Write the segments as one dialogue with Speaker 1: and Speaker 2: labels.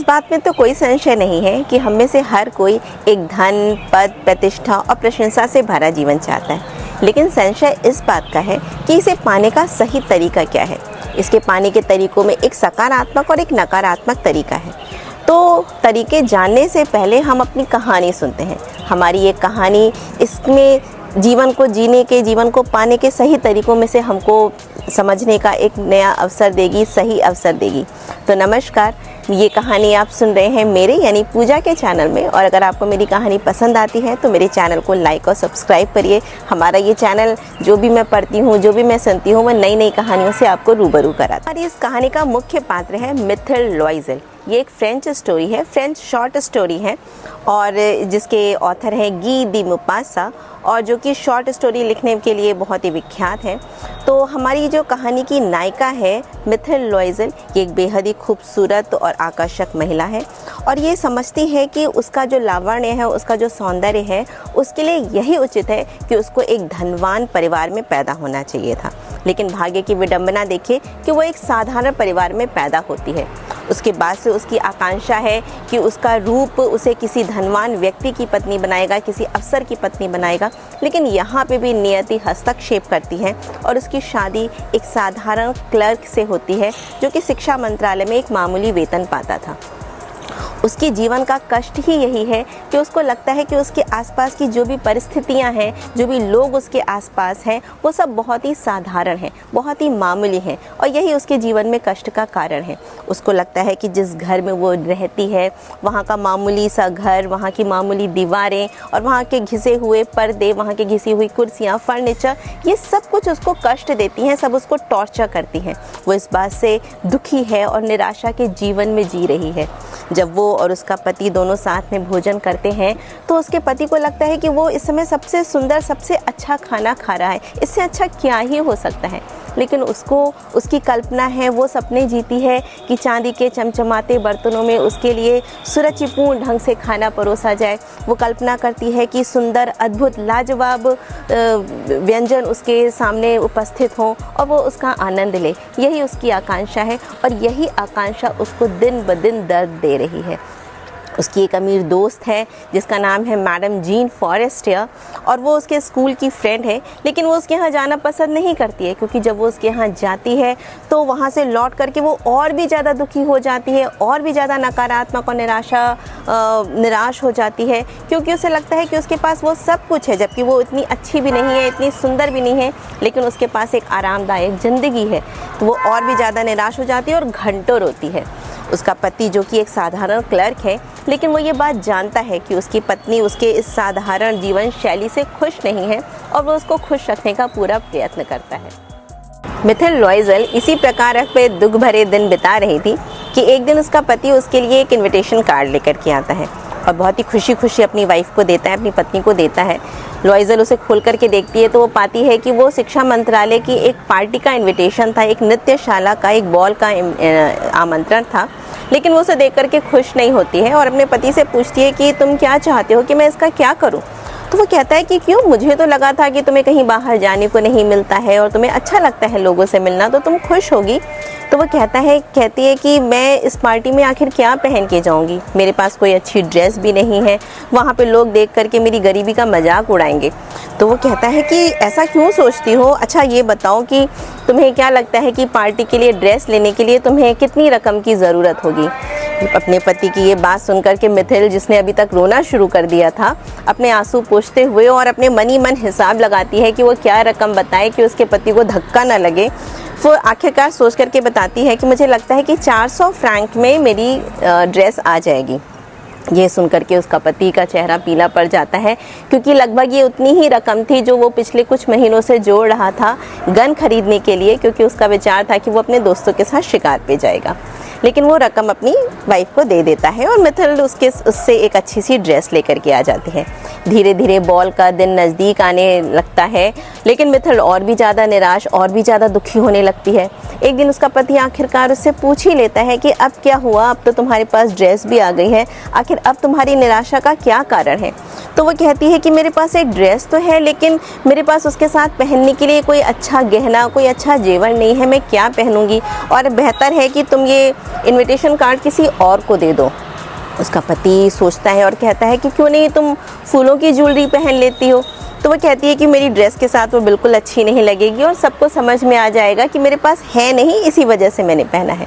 Speaker 1: बात में तो कोई संशय नहीं है कि हम में से हर कोई एक धन, पद, प्रतिष्ठा और प्रशंसा से भरा जीवन चाहता है, लेकिन संशय इस बात का है कि इसे पाने का सही तरीका क्या है। इसके पाने के तरीकों में एक सकारात्मक और एक नकारात्मक तरीका है। तो तरीके जानने से पहले हम अपनी कहानी सुनते हैं। हमारी ये कहानी इसमें जीवन को जीने के, जीवन को पाने के सही तरीकों में से हमको समझने का एक नया अवसर देगी, सही अवसर देगी। तो नमस्कार, ये कहानी आप सुन रहे हैं मेरे यानी पूजा के चैनल में, और अगर आपको मेरी कहानी पसंद आती है तो मेरे चैनल को लाइक और सब्सक्राइब करिए। हमारा ये चैनल जो भी मैं पढ़ती हूँ, जो भी मैं सुनती हूँ, वह नई नई कहानियों से आपको रूबरू कराता है। हमारी इस कहानी का मुख्य पात्र है मिथिल लॉइजल। ये एक फ्रेंच स्टोरी है, फ्रेंच शॉर्ट स्टोरी है, और जिसके ऑथर हैं गी दी मुपासा, और जो कि शॉर्ट स्टोरी लिखने के लिए बहुत ही विख्यात है। तो हमारी जो कहानी की नायिका है मिथिल लॉइजल, ये एक बेहद ही खूबसूरत और आकर्षक महिला है, और ये समझती है कि उसका जो लावण्य है, उसका जो सौंदर्य है, उसके लिए यही उचित है कि उसको एक धनवान परिवार में पैदा होना चाहिए था। लेकिन भाग्य की विडंबना देखिए कि वो एक साधारण परिवार में पैदा होती है। उसके बाद से उसकी आकांक्षा है कि उसका रूप उसे किसी धनवान व्यक्ति की पत्नी बनाएगा, किसी अफसर की पत्नी बनाएगा, लेकिन यहाँ पे भी नियति हस्तक्षेप करती है और उसकी शादी एक साधारण क्लर्क से होती है जो कि शिक्षा मंत्रालय में एक मामूली वेतन पाता था। उसके जीवन का कष्ट ही यही है कि उसको लगता है कि उसके आसपास की जो भी परिस्थितियां हैं, जो भी लोग उसके आसपास हैं, वो सब बहुत ही साधारण हैं, बहुत ही मामूली हैं, और यही उसके जीवन में कष्ट का कारण है। उसको लगता है कि जिस घर में वो रहती है, वहाँ का मामूली सा घर, वहाँ की मामूली दीवारें और वहाँ के घिसे हुए पर्दे, वहाँ की घिसी हुई कुर्सियाँ, फर्नीचर, ये सब कुछ उसको कष्ट देती हैं, सब उसको टॉर्चर करती हैं। वो इस बात से दुखी है और निराशा के जीवन में जी रही है। जब वो और उसका पति दोनों साथ में भोजन करते हैं तो उसके पति को लगता है कि वो इस समय सबसे सुंदर, सबसे अच्छा खाना खा रहा है, इससे अच्छा क्या ही हो सकता है। लेकिन उसको उसकी कल्पना है, वो सपने जीती है कि चांदी के चमचमाते बर्तनों में उसके लिए सुरुचिपूर्ण ढंग से खाना परोसा जाए। वो कल्पना करती है कि सुंदर, अद्भुत, लाजवाब व्यंजन उसके सामने उपस्थित हों और वो उसका आनंद ले। यही उसकी आकांक्षा है, और यही आकांक्षा उसको दिन ब दिन दर्द दे रही है। उसकी एक अमीर दोस्त है जिसका नाम है मैडम जीन फॉरेस्टियर, और वो उसके स्कूल की फ्रेंड है, लेकिन वो उसके यहाँ जाना पसंद नहीं करती है, क्योंकि जब वो उसके यहाँ जाती है तो वहाँ से लौट करके वो और भी ज़्यादा दुखी हो जाती है, और भी ज़्यादा नकारात्मक और निराश हो जाती है, क्योंकि उसे लगता है कि उसके पास वो सब कुछ है, जबकि वो इतनी अच्छी भी नहीं है, इतनी सुंदर भी नहीं है, लेकिन उसके पास एक आरामदायक ज़िंदगी है। तो वो और भी ज़्यादा निराश हो जाती है और घंटों रोती है। उसका पति, जो कि एक साधारण क्लर्क है, लेकिन वो ये बात जानता है कि उसकी पत्नी उसके इस साधारण जीवन शैली से खुश नहीं है, और वो उसको खुश रखने का पूरा प्रयत्न करता है। मिथिल लॉइजल इसी प्रकार अपने दुख भरे दिन बिता रही थी कि एक दिन उसका पति उसके लिए एक इनविटेशन कार्ड लेकर के आता है और बहुत ही खुशी खुशी अपनी वाइफ को देता है, अपनी पत्नी को देता है। लॉइजल उसे खोल करके देखती है तो वो पाती है कि वो शिक्षा मंत्रालय की एक पार्टी का इनविटेशन था, एक नृत्यशाला का, एक बॉल का आमंत्रण था। लेकिन वो उसे देख करके खुश नहीं होती है और अपने पति से पूछती है कि तुम क्या चाहते हो, कि मैं इसका क्या करूं। तो वो कहता है कि क्यों, मुझे तो लगा था कि तुम्हें कहीं बाहर जाने को नहीं मिलता है और तुम्हें अच्छा लगता है लोगों से मिलना, तो तुम खुश होगी। तो वो कहती है कि मैं इस पार्टी में आखिर क्या पहन के जाऊंगी, मेरे पास कोई अच्छी ड्रेस भी नहीं है, वहाँ पे लोग देख करके मेरी गरीबी का मजाक उड़ाएंगे। तो वो कहता है कि ऐसा क्यों सोचती हो, अच्छा ये बताओ कि तुम्हें क्या लगता है कि पार्टी के लिए ड्रेस लेने के लिए तुम्हें कितनी रकम की ज़रूरत होगी। अपने पति की ये बात सुनकर के मिथिल, जिसने अभी तक रोना शुरू कर दिया था, अपने आंसू पोंछते हुए और अपने मनी मन हिसाब लगाती है कि वो क्या रकम बताए कि उसके पति को धक्का न लगे। वो आखिरकार सोच करके बताती है कि मुझे लगता है कि 400 फ्रैंक में मेरी ड्रेस आ जाएगी। ये सुनकर के उसका पति का चेहरा पीला पड़ जाता है, क्योंकि लगभग ये उतनी ही रकम थी जो वो पिछले कुछ महीनों से जोड़ रहा था गन खरीदने के लिए, क्योंकि उसका विचार था कि वो अपने दोस्तों के साथ शिकार पे जाएगा। लेकिन वो रकम अपनी वाइफ को दे देता है और मिथिल उससे एक अच्छी सी ड्रेस लेकर के आ जाती है। धीरे धीरे बॉल का दिन नज़दीक आने लगता है, लेकिन मिथिल और भी ज़्यादा निराश, और भी ज़्यादा दुखी होने लगती है। एक दिन उसका पति आखिरकार उससे पूछ ही लेता है कि अब क्या हुआ, अब तो तुम्हारे पास ड्रेस भी आ गई है, आखिर अब तुम्हारी निराशा का क्या कारण है। तो वो कहती है कि मेरे पास एक ड्रेस तो है, लेकिन मेरे पास उसके साथ पहनने के लिए कोई अच्छा गहना, कोई अच्छा जेवर नहीं है, मैं क्या पहनूंगी, और बेहतर है कि तुम ये इनविटेशन कार्ड किसी और को दे दो। उसका पति सोचता है और कहता है कि क्यों नहीं तुम फूलों की ज्वेलरी पहन लेती हो। तो वो कहती है कि मेरी ड्रेस के साथ वो बिल्कुल अच्छी नहीं लगेगी और सबको समझ में आ जाएगा कि मेरे पास है नहीं, इसी वजह से मैंने पहना है।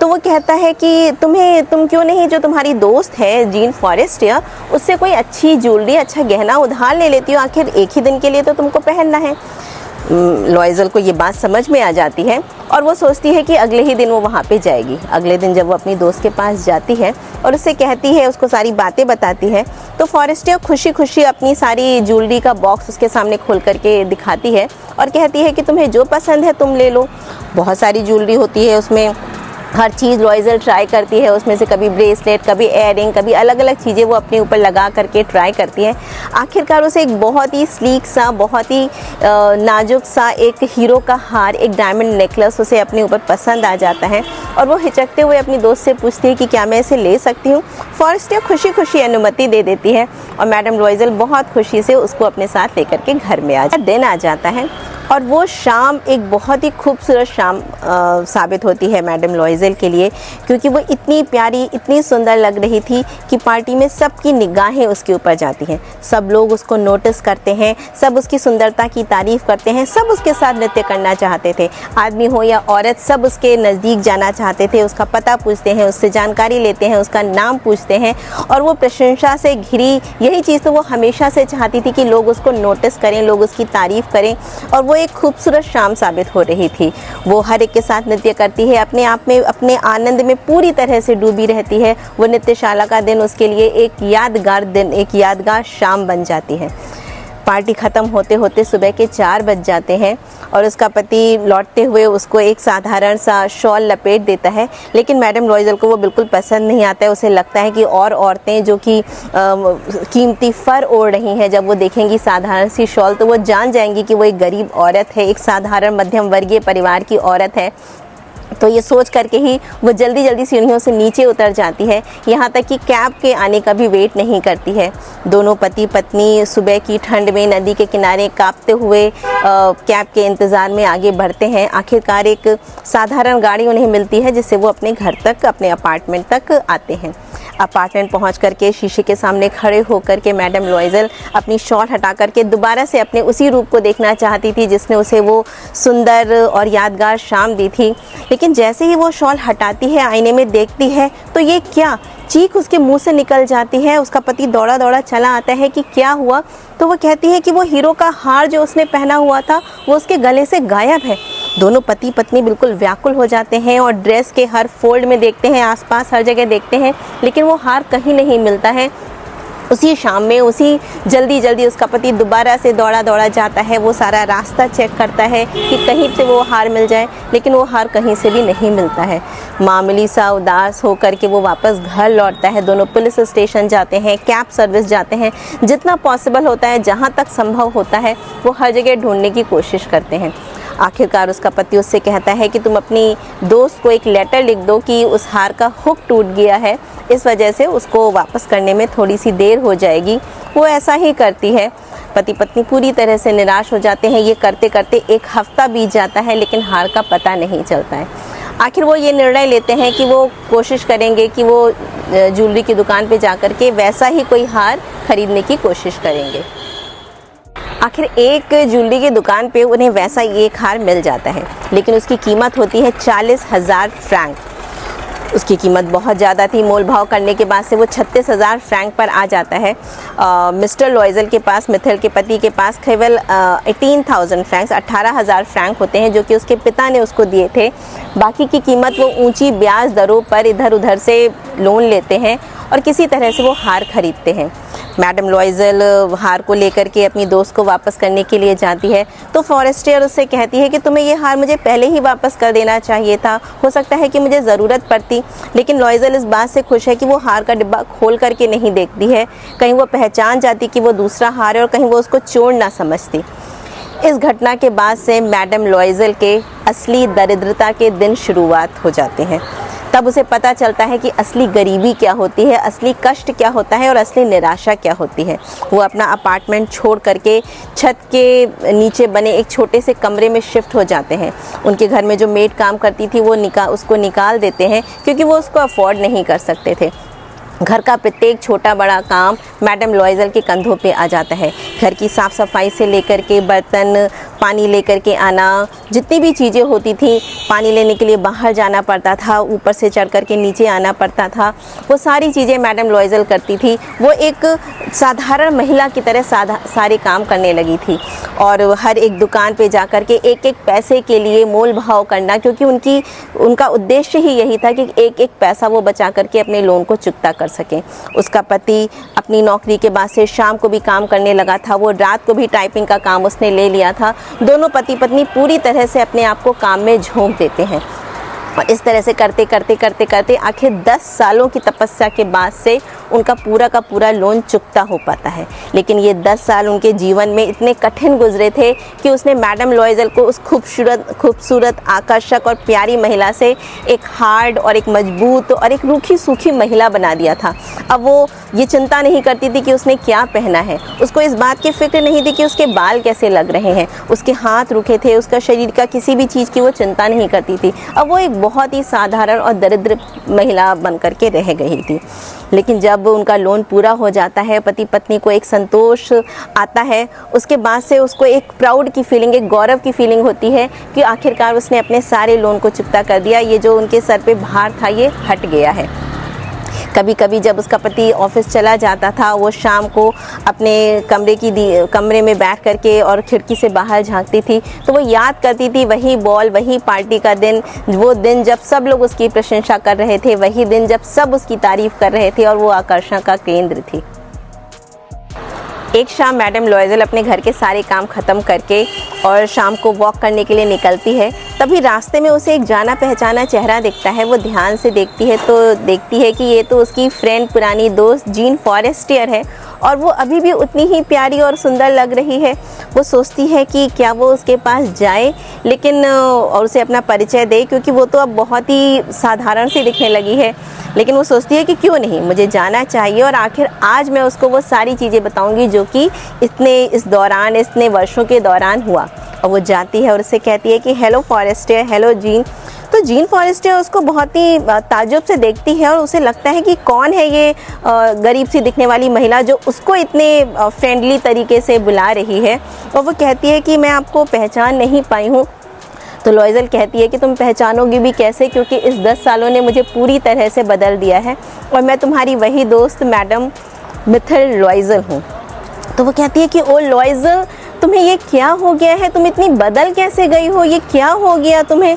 Speaker 1: तो वो कहता है कि तुम क्यों नहीं जो तुम्हारी दोस्त है जीन फॉरेस्टियर, उससे कोई अच्छी ज्वेलरी, अच्छा गहना उधार ले लेती हो, आखिर एक ही दिन के लिए तो तुमको पहनना है। लॉइजल को ये बात समझ में आ जाती है और वो सोचती है कि अगले ही दिन वो वहाँ पे जाएगी। अगले दिन जब वो अपनी दोस्त के पास जाती है और उससे कहती है, उसको सारी बातें बताती है, तो फॉरेस्टियर खुशी खुशी अपनी सारी ज्वेलरी का बॉक्स उसके सामने खोल करके दिखाती है और कहती है कि तुम्हें जो पसंद है तुम ले लो। बहुत सारी ज्वेलरी होती है उसमें, हर चीज़ लॉइजल ट्राई करती है उसमें से, कभी ब्रेसलेट, कभी एयरिंग, कभी अलग अलग चीज़ें वो अपने ऊपर लगा करके ट्राई करती है। आखिरकार उसे एक बहुत ही स्लीक सा, बहुत ही नाजुक सा एक हीरो का हार, एक डायमंड नेकलेस उसे अपने ऊपर पसंद आ जाता है और वो हिचकते हुए अपनी दोस्त से पूछती है कि क्या मैं इसे ले सकती हूँ। फॉरेस्टियर खुशी खुशी अनुमति दे देती है और मैडम लॉइजल बहुत खुशी से उसको अपने साथ लेकर के घर में दिन आ जाता है। और वो शाम एक बहुत ही खूबसूरत शाम साबित होती है मैडम लॉइजल के लिए, क्योंकि वो इतनी प्यारी, इतनी सुंदर लग रही थी कि पार्टी में सबकी निगाहें उसके ऊपर जाती हैं। सब लोग उसको नोटिस करते हैं, सब उसकी सुंदरता की तारीफ़ करते हैं, सब उसके साथ नृत्य करना चाहते थे। आदमी हो या औरत, सब उसके नज़दीक जाना चाहते थे, उसका पता पूछते हैं, उससे जानकारी लेते हैं, उसका नाम पूछते हैं और वो प्रशंसा से घिरी। यही चीज़ तो वो हमेशा से चाहती थी कि लोग उसको नोटिस करें, लोग उसकी तारीफ़ करें, और वो एक खूबसूरत शाम साबित हो रही थी। वो हर एक के साथ नृत्य करती है, अपने आप में, अपने आनंद में पूरी तरह से डूबी रहती है। वो नृत्यशाला का दिन उसके लिए एक यादगार दिन, एक यादगार शाम बन जाती है। पार्टी ख़त्म होते होते सुबह के 4 बज जाते हैं और उसका पति लौटते हुए उसको एक साधारण सा शॉल लपेट देता है, लेकिन मैडम लॉइजल को वो बिल्कुल पसंद नहीं आता है। उसे लगता है कि और औरतें जो कि कीमती फ़र ओढ़ रही हैं, जब वो देखेंगी साधारण सी शॉल तो वो जान जाएंगी कि वो एक गरीब औरत है, एक साधारण मध्यम वर्गीय परिवार की औरत है। तो ये सोच करके ही वो जल्दी जल्दी सीढ़ियों से नीचे उतर जाती है, यहाँ तक कि कैब के आने का भी वेट नहीं करती है। दोनों पति पत्नी सुबह की ठंड में नदी के किनारे कांपते हुए कैब के इंतज़ार में आगे बढ़ते हैं। आखिरकार एक साधारण गाड़ी उन्हें मिलती है जिससे वो अपने घर तक, अपने अपार्टमेंट तक आते हैं। अपार्टमेंट पहुंच करके शीशे के सामने खड़े होकर के मैडम लॉइजल अपनी शॉल हटा करके दोबारा से अपने उसी रूप को देखना चाहती थी जिसने उसे वो सुंदर और यादगार शाम दी थी। लेकिन जैसे ही वो शॉल हटाती है, आईने में देखती है, तो ये क्या चीख उसके मुंह से निकल जाती है। उसका पति दौड़ा दौड़ा चला आता है कि क्या हुआ। तो वो कहती है कि वो हीरो का हार जो उसने पहना हुआ था वो उसके गले से गायब है। दोनों पति पत्नी बिल्कुल व्याकुल हो जाते हैं और ड्रेस के हर फोल्ड में देखते हैं, आसपास हर जगह देखते हैं, लेकिन वो हार कहीं नहीं मिलता है। उसी शाम में, उसी जल्दी जल्दी उसका पति दोबारा से दौड़ा दौड़ा जाता है। वो सारा रास्ता चेक करता है कि कहीं से वो हार मिल जाए, लेकिन वो हार कहीं से भी नहीं मिलता है। मामूली सा उदास होकर के वो वापस घर लौटता है। दोनों पुलिस स्टेशन जाते हैं, कैब सर्विस जाते हैं, जितना पॉसिबल होता है, जहाँ तक संभव होता है वो हर जगह ढूंढने की कोशिश करते हैं। आखिरकार उसका पति उससे कहता है कि तुम अपनी दोस्त को एक लेटर लिख दो कि उस हार का हुक टूट गया है, इस वजह से उसको वापस करने में थोड़ी सी देर हो जाएगी। वो ऐसा ही करती है। पति पत्नी पूरी तरह से निराश हो जाते हैं। ये करते करते 1 हफ्ता बीत जाता है, लेकिन हार का पता नहीं चलता है। आखिर वो ये निर्णय लेते हैं कि वो कोशिश करेंगे कि वो ज्वेलरी की दुकान पे जाकर के वैसा ही कोई हार खरीदने की कोशिश करेंगे। आखिर एक ज्वेलरी की दुकान पे उन्हें वैसा एक हार मिल जाता है, लेकिन उसकी कीमत होती है 40,000 फ्रैंक। उसकी कीमत बहुत ज़्यादा थी। मोल भाव करने के बाद से वो 36,000 फ्रैंक पर आ जाता है। मिस्टर लॉइजल के पास, मिथिल के पति के पास केवल 18,000 फ्रैंक्स, 18,000 फ्रैंक होते हैं, जो कि उसके पिता ने उसको दिए थे। बाकी की कीमत वो ऊंची ब्याज दरों पर इधर उधर से लोन लेते हैं और किसी तरह से वो हार खरीदते हैं। मैडम लॉइजल हार को लेकर के अपनी दोस्त को वापस करने के लिए जाती है, तो फॉरेस्टियर उससे कहती है कि तुम्हें ये हार मुझे पहले ही वापस कर देना चाहिए था, हो सकता है कि मुझे ज़रूरत पड़ती। लेकिन लॉइजल इस बात से खुश है कि वो हार का डिब्बा खोल करके नहीं देखती है, कहीं वो पहचान जाती कि वो दूसरा हार है और कहीं वो उसको चोर ना समझती। इस घटना के बाद से मैडम लॉइजल के असली दरिद्रता के दिन शुरुआत हो जाते हैं। तब उसे पता चलता है कि असली गरीबी क्या होती है, असली कष्ट क्या होता है और असली निराशा क्या होती है। वो अपना अपार्टमेंट छोड़ करके छत के नीचे बने एक छोटे से कमरे में शिफ्ट हो जाते हैं। उनके घर में जो मेड काम करती थी वो उसको निकाल देते हैं क्योंकि वो उसको अफोर्ड नहीं कर सकते थे। घर का प्रत्येक छोटा बड़ा काम मैडम लॉयज़ल के कंधों पे आ जाता है। घर की साफ़ सफाई से लेकर के बर्तन पानी लेकर के आना, जितनी भी चीज़ें होती थी, पानी लेने के लिए बाहर जाना पड़ता था, ऊपर से चढ़ कर के नीचे आना पड़ता था, वो सारी चीज़ें मैडम लॉयज़ल करती थी। वो एक साधारण महिला की तरह सारे काम करने लगी थी और हर एक दुकान पे जा कर के एक एक पैसे के लिए मोल भाव करना, क्योंकि उनका उद्देश्य ही यही था कि एक एक पैसा वो बचा करके अपने लोन को चुकता कर सकें। उसका पति अपनी नौकरी के बाद से शाम को भी काम करने लगा था, वो रात को भी टाइपिंग का काम उसने ले लिया था। दोनों पति पत्नी पूरी तरह से अपने आप को काम में झोंक देते हैं और इस तरह से करते करते आखिर 10 सालों की तपस्या के बाद से उनका पूरा का पूरा लोन चुकता हो पाता है। लेकिन ये 10 साल उनके जीवन में इतने कठिन गुजरे थे कि उसने मैडम लॉयज़ल को उस खूबसूरत आकर्षक और प्यारी महिला से एक हार्ड और एक मजबूत और एक रूखी सूखी महिला बना दिया था। अब वो ये चिंता नहीं करती थी कि उसने क्या पहना है, उसको इस बात की फिक्र नहीं थी कि उसके बाल कैसे लग रहे हैं, उसके हाथ रूखे थे, उसका शरीर का किसी भी चीज़ की वो चिंता नहीं करती थी। अब वो एक बहुत ही साधारण और दरिद्र महिला बन करके रह गई थी। लेकिन जब उनका लोन पूरा हो जाता है, पति पत्नी को एक संतोष आता है, उसके बाद से उसको एक प्राउड की फीलिंग, एक गौरव की फीलिंग होती है कि आखिरकार उसने अपने सारे लोन को चुकता कर दिया, ये जो उनके सर पे भार था ये हट गया है। कभी कभी जब उसका पति ऑफिस चला जाता था, वो शाम को अपने कमरे में बैठ करके और खिड़की से बाहर झांकती थी, तो वो याद करती थी वही बॉल, वही पार्टी का दिन, वो दिन जब सब लोग उसकी प्रशंसा कर रहे थे, वही दिन जब सब उसकी तारीफ कर रहे थे और वो आकर्षण का केंद्र थी। एक शाम मैडम लॉयज़ल अपने घर के सारे काम ख़त्म करके और शाम को वॉक करने के लिए निकलती है। तभी रास्ते में उसे एक जाना पहचाना चेहरा दिखता है। वो ध्यान से देखती है तो देखती है कि ये तो उसकी फ्रेंड, पुरानी दोस्त जीन फॉरेस्टियर है और वो अभी भी उतनी ही प्यारी और सुंदर लग रही है। वो सोचती है कि क्या वो उसके पास जाए लेकिन और उसे अपना परिचय दे, क्योंकि वो तो अब बहुत ही साधारण सी दिखने लगी है। लेकिन वो सोचती है कि क्यों नहीं, मुझे जाना चाहिए और आखिर आज मैं उसको वो सारी चीज़ें बताऊंगी जो कि इतने वर्षों के दौरान हुआ। और वो जाती है और उससे कहती है कि हेलो फॉरेस्टियर, हेलो जीन। तो जीन फॉरेस्टियर उसको बहुत ही ताज्जुब से देखती है और उसे लगता है कि कौन है ये गरीब सी दिखने वाली महिला जो उसको इतने फ्रेंडली तरीके से बुला रही है। और वो कहती है कि मैं आपको पहचान नहीं पाई हूँ। तो लॉयज़ल कहती है कि तुम पहचानोगी भी कैसे, क्योंकि इस 10 सालों ने मुझे पूरी तरह से बदल दिया है और मैं तुम्हारी वही दोस्त मैडम मिथल लॉयज़ल हूँ। तो वो कहती है कि ओ लॉयज़ल, तुम्हें ये क्या हो गया है, तुम इतनी बदल कैसे गई हो, ये क्या हो गया तुम्हें।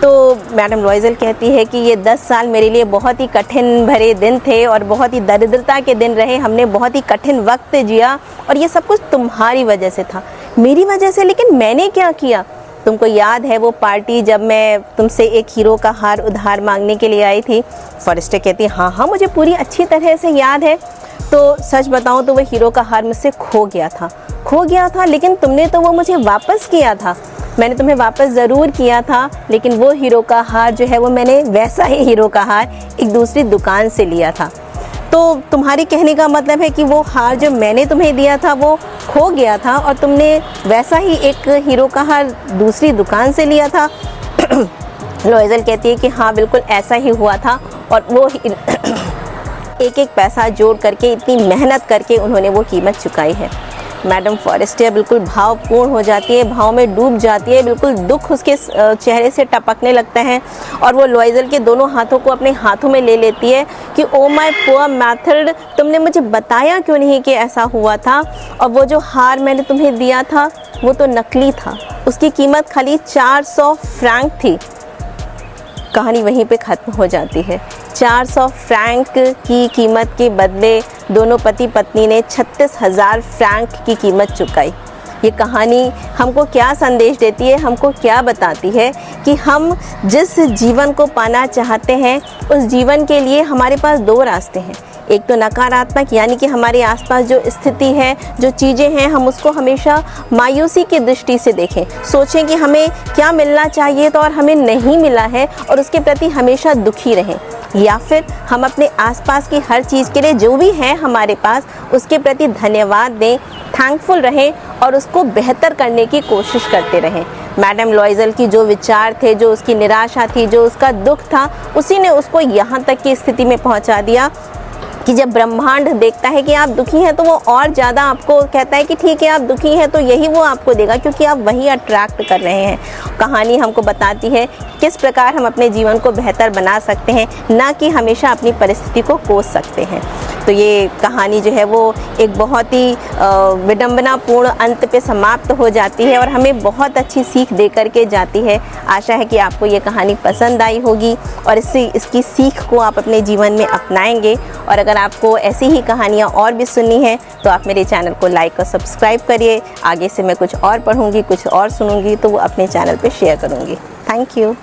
Speaker 1: तो मैडम लॉयज़ल कहती है कि ये 10 साल मेरे लिए बहुत ही कठिन भरे दिन थे और बहुत ही दरिद्रता के दिन रहे। हमने बहुत ही कठिन वक्त जिया और ये सब कुछ तुम्हारी वजह से था, मेरी वजह से। लेकिन मैंने क्या किया? तुमको याद है वो पार्टी जब मैं तुमसे एक हीरो का हार उधार मांगने के लिए आई थी? फॉरेस्टर कहती है हाँ हाँ, मुझे पूरी अच्छी तरह से याद है। तो सच बताऊं तो वो हीरो का हार मुझसे खो गया था, लेकिन तुमने तो वो मुझे वापस किया था। मैंने तुम्हें वापस ज़रूर किया था, लेकिन वो हीरो का हार जो है वो मैंने वैसा ही हीरो का हार एक दूसरी दुकान से लिया था। तो तुम्हारे कहने का मतलब है कि वो हार जो मैंने तुम्हें दिया था वो खो गया था और तुमने वैसा ही एक हीरो का हार दूसरी दुकान से लिया था। लॉयज़ल कहती है कि हाँ बिल्कुल ऐसा ही हुआ था और वो एक एक पैसा जोड़ करके, इतनी मेहनत करके उन्होंने वो कीमत चुकाई है। मैडम फॉरेस्टियर बिल्कुल भावपूर्ण हो जाती है, भाव में डूब जाती है, बिल्कुल दुख उसके चेहरे से टपकने लगता है और वो लॉयज़ल के दोनों हाथों को अपने हाथों में ले लेती है कि ओ माय पुअर मैथड, तुमने मुझे बताया क्यों नहीं कि ऐसा हुआ था। और वो जो हार मैंने तुम्हें दिया था वो तो नकली था, उसकी कीमत खाली 400 फ्रैंक थी। कहानी वहीं पे ख़त्म हो जाती है। 400 फ्रैंक की कीमत के बदले दोनों पति पत्नी ने 36,000 फ्रैंक की कीमत चुकाई। ये कहानी हमको क्या संदेश देती है, हमको क्या बताती है कि हम जिस जीवन को पाना चाहते हैं उस जीवन के लिए हमारे पास 2 रास्ते हैं। एक तो नकारात्मक, यानी कि हमारे आसपास जो स्थिति है, जो चीज़ें हैं, हम उसको हमेशा मायूसी की दृष्टि से देखें, सोचें कि हमें क्या मिलना चाहिए तो और हमें नहीं मिला है और उसके प्रति हमेशा दुखी रहें। या फिर हम अपने आसपास की हर चीज़ के लिए जो भी है हमारे पास उसके प्रति धन्यवाद दें, थैंकफुल रहें और उसको बेहतर करने की कोशिश करते रहें। मैडम लॉइजल की जो विचार थे, जो उसकी निराशा थी, जो उसका दुख था, उसी ने उसको यहाँ तक की स्थिति में पहुँचा दिया कि जब ब्रह्मांड देखता है कि आप दुखी हैं तो वो और ज़्यादा आपको कहता है कि ठीक है आप दुखी हैं, तो यही वो आपको देगा क्योंकि आप वही अट्रैक्ट कर रहे हैं। कहानी हमको बताती है किस प्रकार हम अपने जीवन को बेहतर बना सकते हैं, ना कि हमेशा अपनी परिस्थिति को कोस सकते हैं। तो ये कहानी जो है वो एक बहुत ही विडंबनापूर्ण अंत पे समाप्त हो जाती है और हमें बहुत अच्छी सीख दे करके जाती है। आशा है कि आपको ये कहानी पसंद आई होगी और इसकी सीख को आप अपने जीवन में अपनाएंगे। और अगर आपको ऐसी ही कहानियाँ और भी सुननी है तो आप मेरे चैनल को लाइक और सब्सक्राइब करिए। आगे से मैं कुछ और पढ़ूंगी, कुछ और सुनूंगी तो वो अपने चैनल पे शेयर करूंगी। Thank you.